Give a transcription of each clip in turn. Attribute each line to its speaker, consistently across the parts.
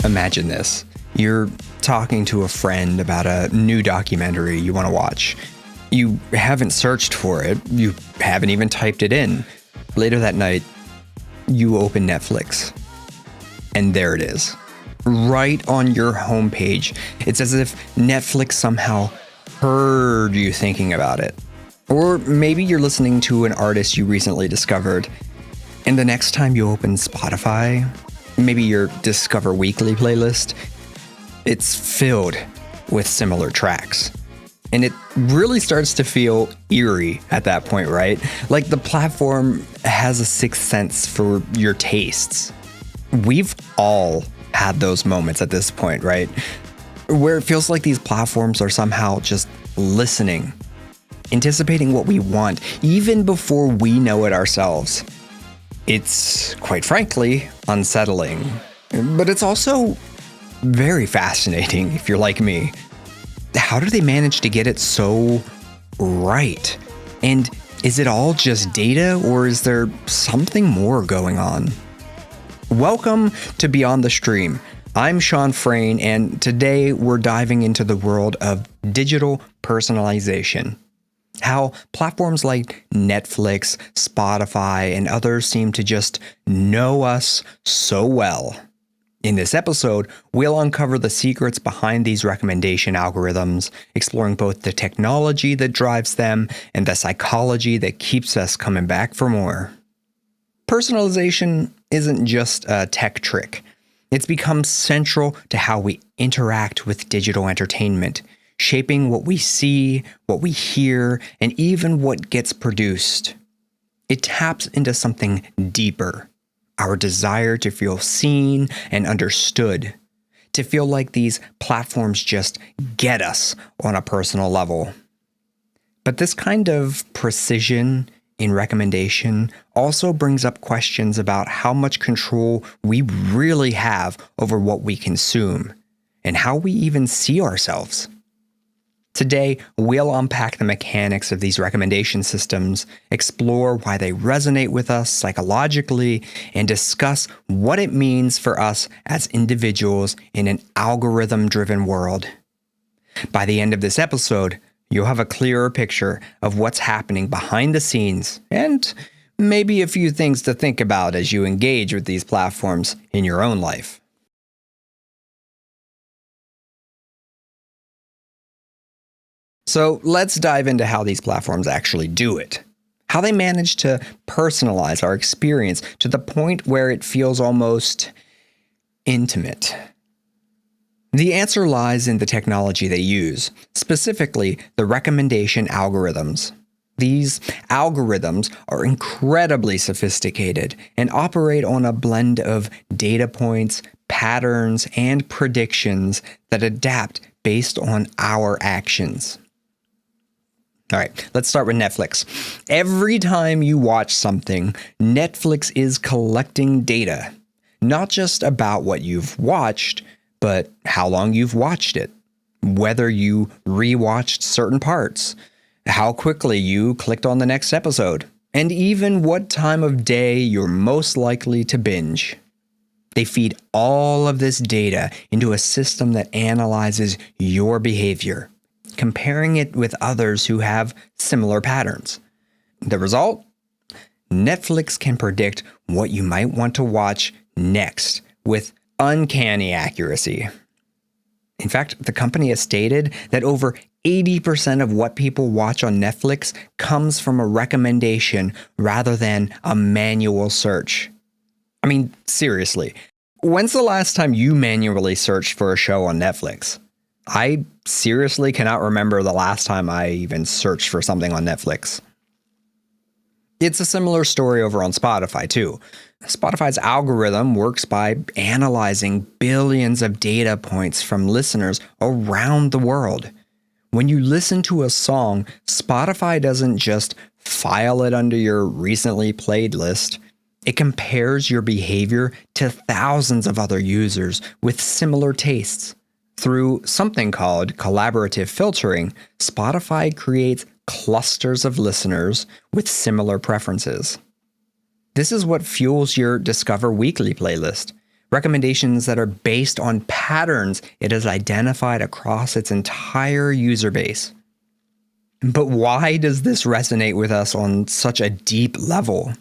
Speaker 1: Imagine this. You're talking to a friend about a new documentary you want to watch. You haven't searched for it. You haven't even typed it in. Later that night, you open Netflix. And there it is. Right on your homepage. It's as if Netflix somehow heard you thinking about it. Or maybe you're listening to an artist you recently discovered, and the next time you open Spotify, maybe your Discover Weekly playlist, it's filled with similar tracks. And it really starts to feel eerie at that point, right? Like the platform has a sixth sense for your tastes. We've all had those moments at this point, right? Where it feels like these platforms are somehow just listening, anticipating what we want, even before we know it ourselves. It's, quite frankly, unsettling. But it's also very fascinating if you're like me. How do they manage to get it so right? And is it all just data, or is there something more going on? Welcome to Beyond the Stream. I'm Shawn Fraine, and today we're diving into the world of digital personalization. How platforms like Netflix, Spotify, and others seem to just know us so well. In this episode, we'll uncover the secrets behind these recommendation algorithms, exploring both the technology that drives them and the psychology that keeps us coming back for more. Personalization isn't just a tech trick. It's become central to how we interact with digital entertainment, shaping what we see, what we hear, and even what gets produced. It taps into something deeper, our desire to feel seen and understood, to feel like these platforms just get us on a personal level. But this kind of precision in recommendation also brings up questions about how much control we really have over what we consume and how we even see ourselves. Today, we'll unpack the mechanics of these recommendation systems, explore why they resonate with us psychologically, and discuss what it means for us as individuals in an algorithm-driven world. By the end of this episode, you'll have a clearer picture of what's happening behind the scenes, and maybe a few things to think about as you engage with these platforms in your own life. So let's dive into how these platforms actually do it. How they manage to personalize our experience to the point where it feels almost intimate. The answer lies in the technology they use, specifically the recommendation algorithms. These algorithms are incredibly sophisticated and operate on a blend of data points, patterns, and predictions that adapt based on our actions. All right, let's start with Netflix. Every time you watch something, Netflix is collecting data, not just about what you've watched, but how long you've watched it, whether you rewatched certain parts, how quickly you clicked on the next episode, and even what time of day you're most likely to binge. They feed all of this data into a system that analyzes your behavior, comparing it with others who have similar patterns. The result? Netflix can predict what you might want to watch next with uncanny accuracy. In fact, the company has stated that over 80% of what people watch on Netflix comes from a recommendation rather than a manual search. I mean, seriously, when's the last time you manually searched for a show on Netflix? I seriously cannot remember the last time I even searched for something on Netflix. It's a similar story over on Spotify, too. Spotify's algorithm works by analyzing billions of data points from listeners around the world. When you listen to a song, Spotify doesn't just file it under your recently played list. It compares your behavior to thousands of other users with similar tastes. Through something called collaborative filtering, Spotify creates clusters of listeners with similar preferences. This is what fuels your Discover Weekly playlist, recommendations that are based on patterns it has identified across its entire user base. But why does this resonate with us on such a deep level?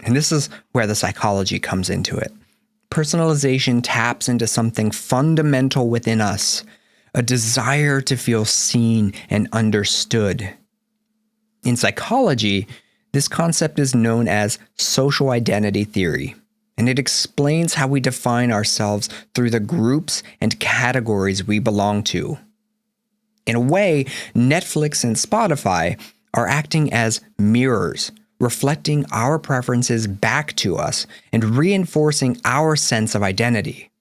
Speaker 1: And this is where the psychology comes into it. Personalization taps into something fundamental within us, a desire to feel seen and understood. In psychology, this concept is known as social identity theory, and it explains how we define ourselves through the groups and categories we belong to. In a way, Netflix and Spotify are acting as mirrors, reflecting our preferences back to us and reinforcing our sense of identity.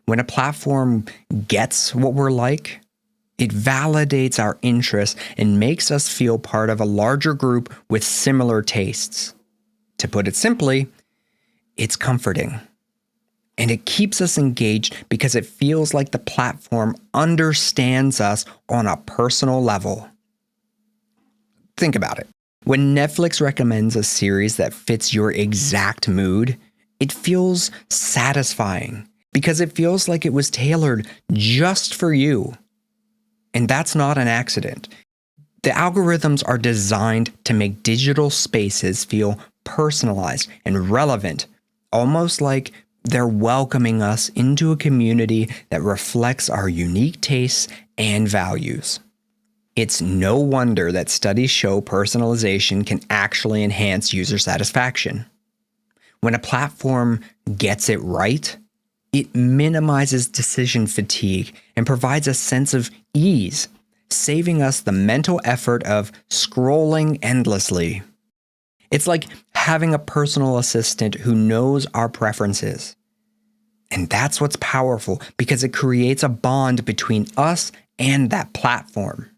Speaker 1: When a platform gets what we're like, it validates our interests and makes us feel part of a larger group with similar tastes. To put it simply, it's comforting. And it keeps us engaged because it feels like the platform understands us on a personal level. Think about it. When Netflix recommends a series that fits your exact mood, it feels satisfying because it feels like it was tailored just for you. And that's not an accident. The algorithms are designed to make digital spaces feel personalized and relevant, almost like they're welcoming us into a community that reflects our unique tastes and values. It's no wonder that studies show personalization can actually enhance user satisfaction. When a platform gets it right, it minimizes decision fatigue and provides a sense of ease, saving us the mental effort of scrolling endlessly. It's like having a personal assistant who knows our preferences. And that's what's powerful because it creates a bond between us and that platform.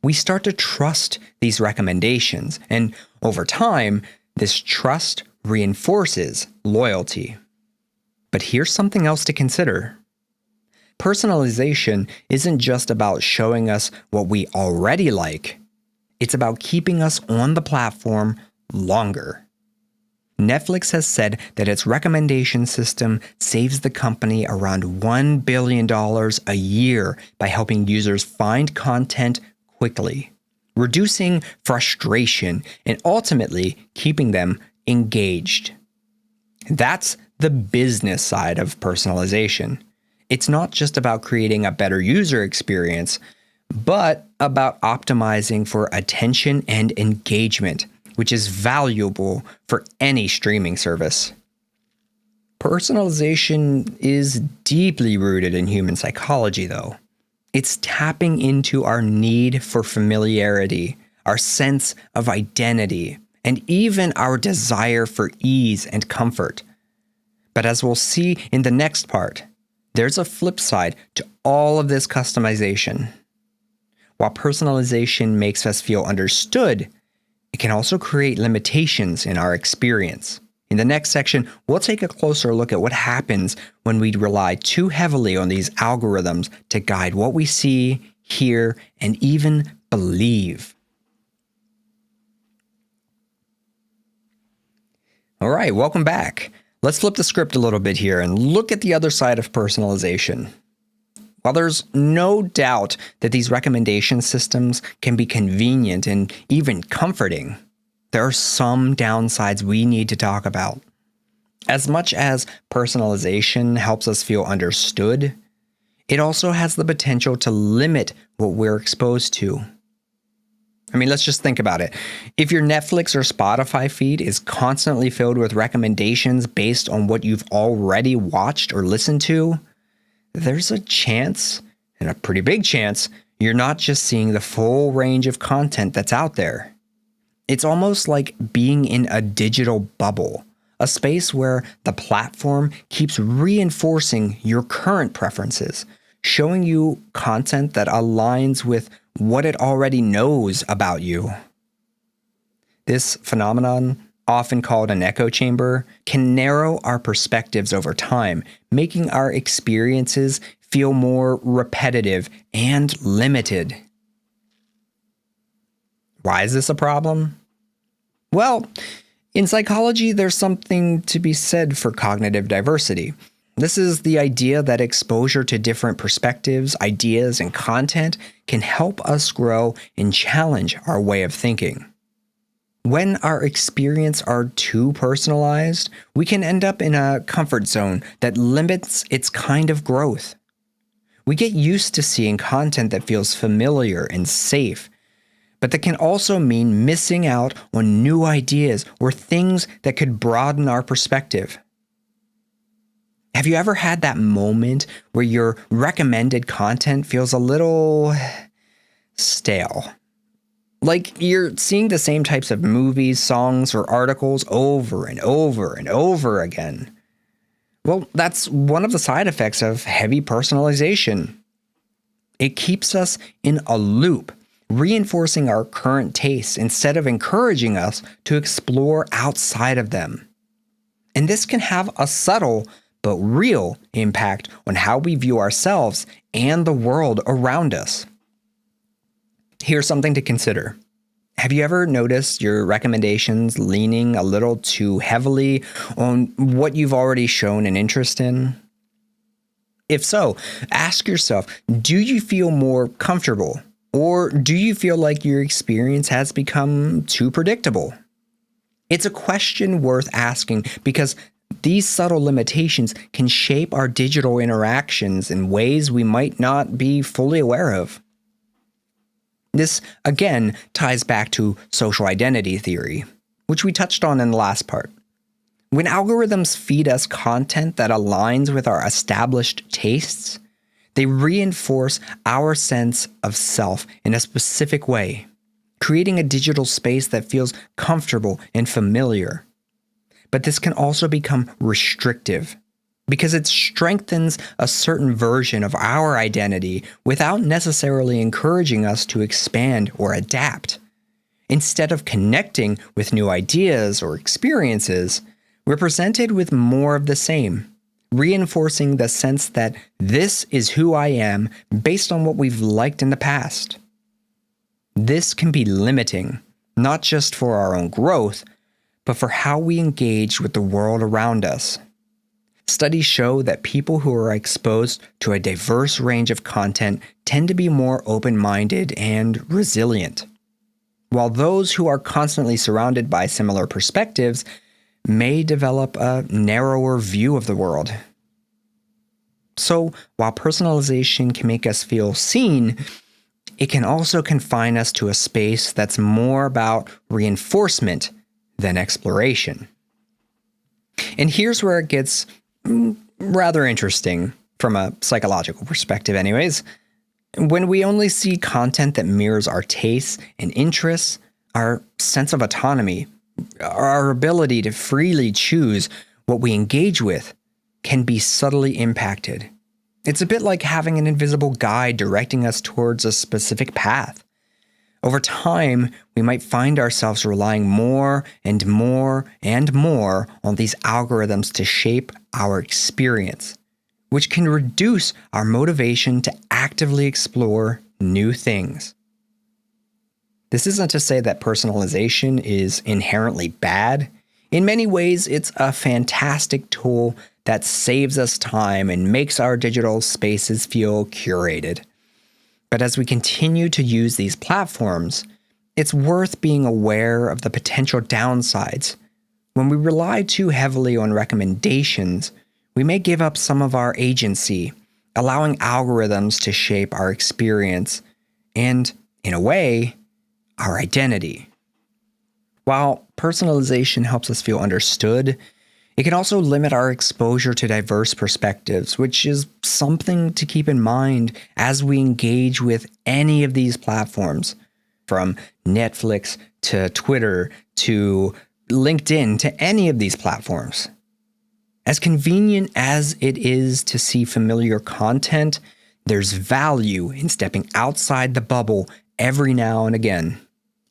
Speaker 1: We start to trust these recommendations, and over time, this trust reinforces loyalty. But here's something else to consider. Personalization isn't just about showing us what we already like. It's about keeping us on the platform longer. Netflix has said that its recommendation system saves the company around $1 billion a year by helping users find content quickly, reducing frustration, and ultimately keeping them engaged. That's the business side of personalization. It's not just about creating a better user experience, but about optimizing for attention and engagement, which is valuable for any streaming service. Personalization is deeply rooted in human psychology, though. It's tapping into our need for familiarity, our sense of identity, and even our desire for ease and comfort. But as we'll see in the next part, there's a flip side to all of this customization. While personalization makes us feel understood, it can also create limitations in our experience. In the next section, we'll take a closer look at what happens when we rely too heavily on these algorithms to guide what we see, hear, and even believe. All right, welcome back. Let's flip the script a little bit here and look at the other side of personalization. While there's no doubt that these recommendation systems can be convenient and even comforting, there are some downsides we need to talk about. As much as personalization helps us feel understood, it also has the potential to limit what we're exposed to. I mean, let's just think about it. If your Netflix or Spotify feed is constantly filled with recommendations based on what you've already watched or listened to, there's a chance, and a pretty big chance, you're not just seeing the full range of content that's out there. It's almost like being in a digital bubble, a space where the platform keeps reinforcing your current preferences, showing you content that aligns with what it already knows about you. This phenomenon, often called an echo chamber, can narrow our perspectives over time, making our experiences feel more repetitive and limited. Why is this a problem? Well, In psychology, there's something to be said for cognitive diversity. This is the idea that exposure to different perspectives, ideas, and content can help us grow and challenge our way of thinking. When our experiences are too personalized, we can end up in a comfort zone that limits its kind of growth. We get used to seeing content that feels familiar and safe, but that can also mean missing out on new ideas or things that could broaden our perspective. Have you ever had that moment where your recommended content feels a little stale? Like you're seeing the same types of movies, songs, or articles over and over and over again. Well, that's one of the side effects of heavy personalization. It keeps us in a loop, reinforcing our current tastes instead of encouraging us to explore outside of them. And this can have a subtle but real impact on how we view ourselves and the world around us. Here's something to consider. Have you ever noticed your recommendations leaning a little too heavily on what you've already shown an interest in? If so, ask yourself, do you feel more comfortable? Or do you feel like your experience has become too predictable? It's a question worth asking because these subtle limitations can shape our digital interactions in ways we might not be fully aware of. This, again, ties back to social identity theory, which we touched on in the last part. When algorithms feed us content that aligns with our established tastes, they reinforce our sense of self in a specific way, creating a digital space that feels comfortable and familiar. But this can also become restrictive because it strengthens a certain version of our identity without necessarily encouraging us to expand or adapt. Instead of connecting with new ideas or experiences, we're presented with more of the same, reinforcing the sense that this is who I am based on what we've liked in the past. This can be limiting, not just for our own growth, but for how we engage with the world around us. Studies show that people who are exposed to a diverse range of content tend to be more open-minded and resilient, while those who are constantly surrounded by similar perspectives may develop a narrower view of the world. So, while personalization can make us feel seen, it can also confine us to a space that's more about reinforcement than exploration. And here's where it gets rather interesting from a psychological perspective anyways. When we only see content that mirrors our tastes and interests, our sense of autonomy, our ability to freely choose what we engage with can be subtly impacted. It's a bit like having an invisible guide directing us towards a specific path. Over time, we might find ourselves relying more and more and more on these algorithms to shape our experience, which can reduce our motivation to actively explore new things. This isn't to say that personalization is inherently bad. In many ways, it's a fantastic tool that saves us time and makes our digital spaces feel curated. But as we continue to use these platforms, it's worth being aware of the potential downsides. When we rely too heavily on recommendations, we may give up some of our agency, allowing algorithms to shape our experience and, in a way, our identity. While personalization helps us feel understood, it can also limit our exposure to diverse perspectives, which is something to keep in mind as we engage with any of these platforms, from Netflix to Twitter to LinkedIn to any of these platforms. As convenient as it is to see familiar content, there's value in stepping outside the bubble every now and again,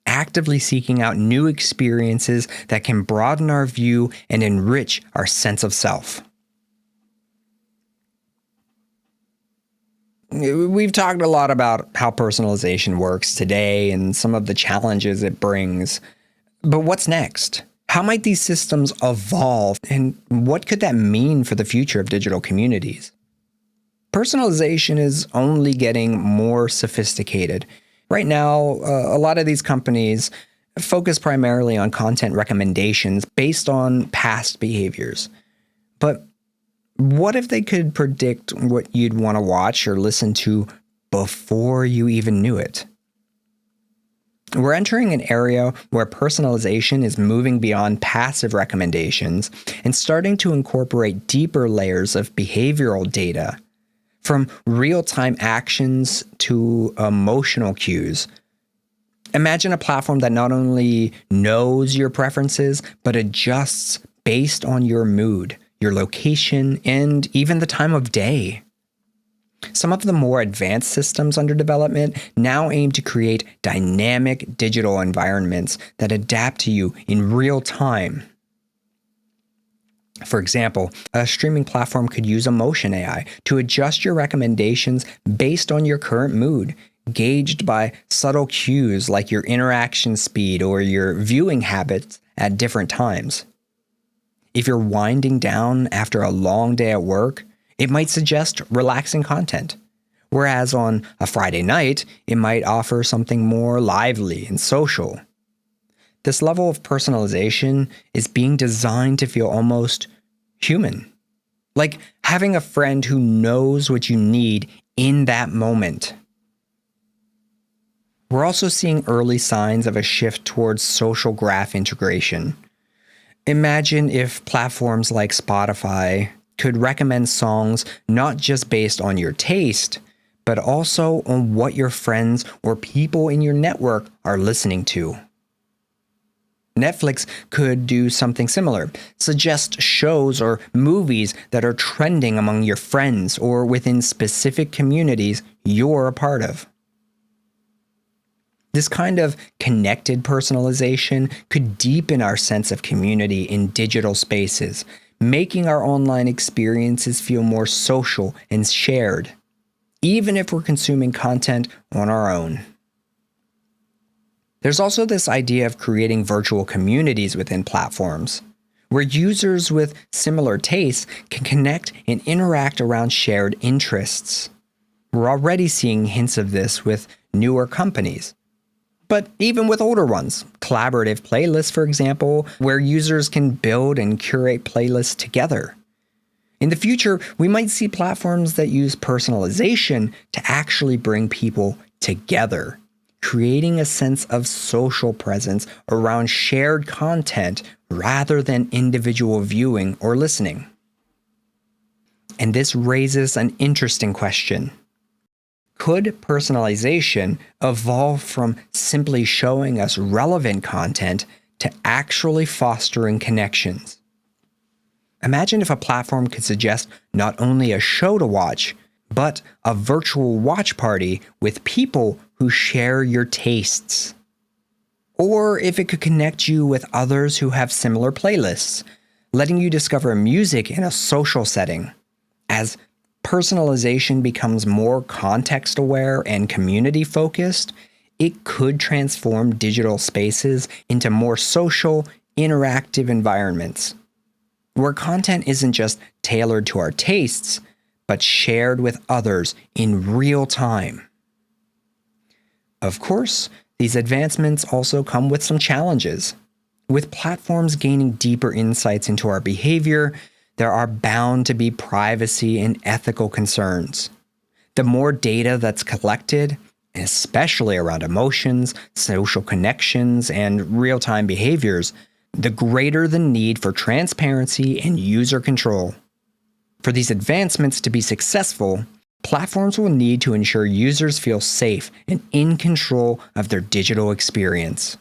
Speaker 1: actively seeking out new experiences that can broaden our view and enrich our sense of self. We've talked a lot about how personalization works today and some of the challenges it brings. But what's next? How might these systems evolve, and what could that mean for the future of digital communities? Personalization is only getting more sophisticated. Right now, a lot of these companies focus primarily on content recommendations based on past behaviors. But what if they could predict what you'd want to watch or listen to before you even knew it? We're entering an area where personalization is moving beyond passive recommendations and starting to incorporate deeper layers of behavioral data, from real-time actions to emotional cues. Imagine a platform that not only knows your preferences, but adjusts based on your mood, your location, and even the time of day. Some of the more advanced systems under development now aim to create dynamic digital environments that adapt to you in real time. For example, a streaming platform could use emotion AI to adjust your recommendations based on your current mood, gauged by subtle cues like your interaction speed or your viewing habits at different times. If you're winding down after a long day at work, it might suggest relaxing content, whereas on a Friday night, it might offer something more lively and social. This level of personalization is being designed to feel almost human, like having a friend who knows what you need in that moment. We're also seeing early signs of a shift towards social graph integration. Imagine if platforms like Spotify could recommend songs not just based on your taste, but also on what your friends or people in your network are listening to. Netflix could do something similar, suggest shows or movies that are trending among your friends or within specific communities you're a part of. This kind of connected personalization could deepen our sense of community in digital spaces, making our online experiences feel more social and shared, even if we're consuming content on our own. There's also this idea of creating virtual communities within platforms, where users with similar tastes can connect and interact around shared interests. We're already seeing hints of this with newer companies. But even with older ones, collaborative playlists, for example, where users can build and curate playlists together. In the future, we might see platforms that use personalization to actually bring people together, creating a sense of social presence around shared content rather than individual viewing or listening. And this raises an interesting question. Could personalization evolve from simply showing us relevant content to actually fostering connections? Imagine if a platform could suggest not only a show to watch, but a virtual watch party with people who share your tastes. Or if it could connect you with others who have similar playlists, letting you discover music in a social setting. As personalization becomes more context-aware and community-focused, it could transform digital spaces into more social, interactive environments, where content isn't just tailored to our tastes, but shared with others in real time. Of course, these advancements also come with some challenges. With platforms gaining deeper insights into our behavior, there are bound to be privacy and ethical concerns. The more data that's collected, especially around emotions, social connections, and real-time behaviors, the greater the need for transparency and user control. For these advancements to be successful, platforms will need to ensure users feel safe and in control of their digital experience.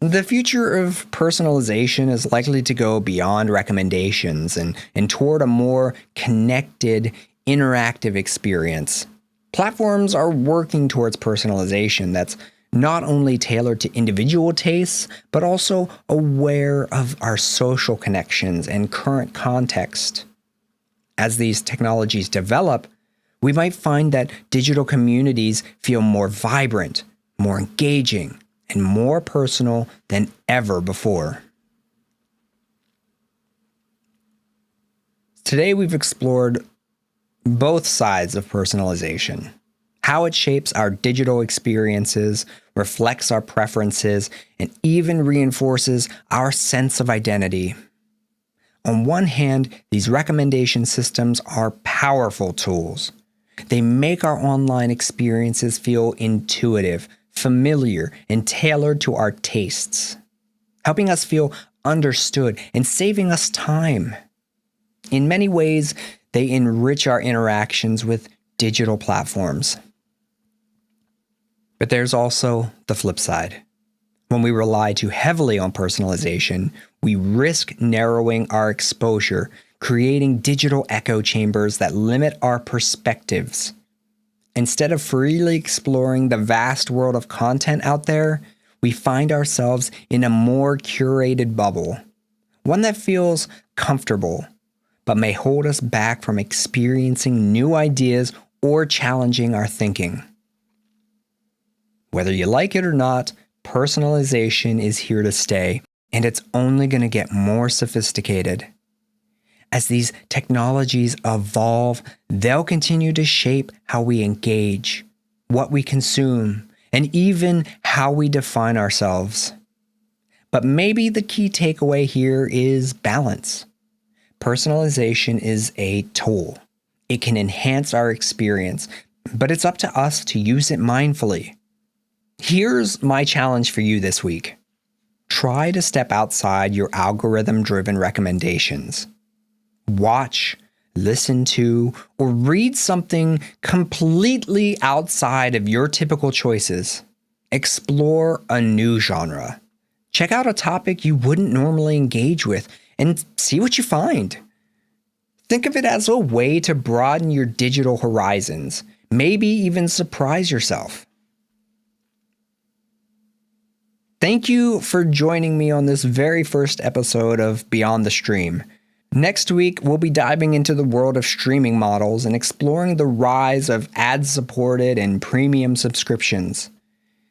Speaker 1: The future of personalization is likely to go beyond recommendations and toward a more connected, interactive experience. Platforms are working towards personalization that's not only tailored to individual tastes, but also aware of our social connections and current context. As these technologies develop, we might find that digital communities feel more vibrant, more engaging, and more personal than ever before. Today, we've explored both sides of personalization, how it shapes our digital experiences, reflects our preferences, and even reinforces our sense of identity. On one hand, these recommendation systems are powerful tools. They make our online experiences feel intuitive, familiar, and tailored to our tastes, helping us feel understood and saving us time. In many ways, they enrich our interactions with digital platforms. But there's also the flip side. When we rely too heavily on personalization, we risk narrowing our exposure, creating digital echo chambers that limit our perspectives. Instead of freely exploring the vast world of content out there, we find ourselves in a more curated bubble, one that feels comfortable, but may hold us back from experiencing new ideas or challenging our thinking. Whether you like it or not, personalization is here to stay, and it's only going to get more sophisticated. As these technologies evolve, they'll continue to shape how we engage, what we consume, and even how we define ourselves. But maybe the key takeaway here is balance. Personalization is a tool. It can enhance our experience, but it's up to us to use it mindfully. Here's my challenge for you this week. Try to step outside your algorithm-driven recommendations. Watch, listen to, or read something completely outside of your typical choices. Explore a new genre. Check out a topic you wouldn't normally engage with and see what you find. Think of it as a way to broaden your digital horizons, maybe even surprise yourself. Thank you for joining me on this very first episode of Beyond the Stream. Next week, we'll be diving into the world of streaming models and exploring the rise of ad-supported and premium subscriptions.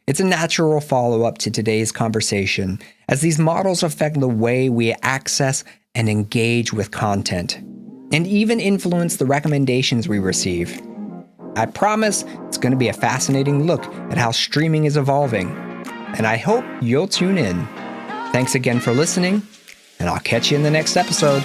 Speaker 1: It's a natural follow-up to today's conversation, as these models affect the way we access and engage with content, and even influence the recommendations we receive. I promise it's going to be a fascinating look at how streaming is evolving, and I hope you'll tune in. Thanks again for listening, and I'll catch you in the next episode.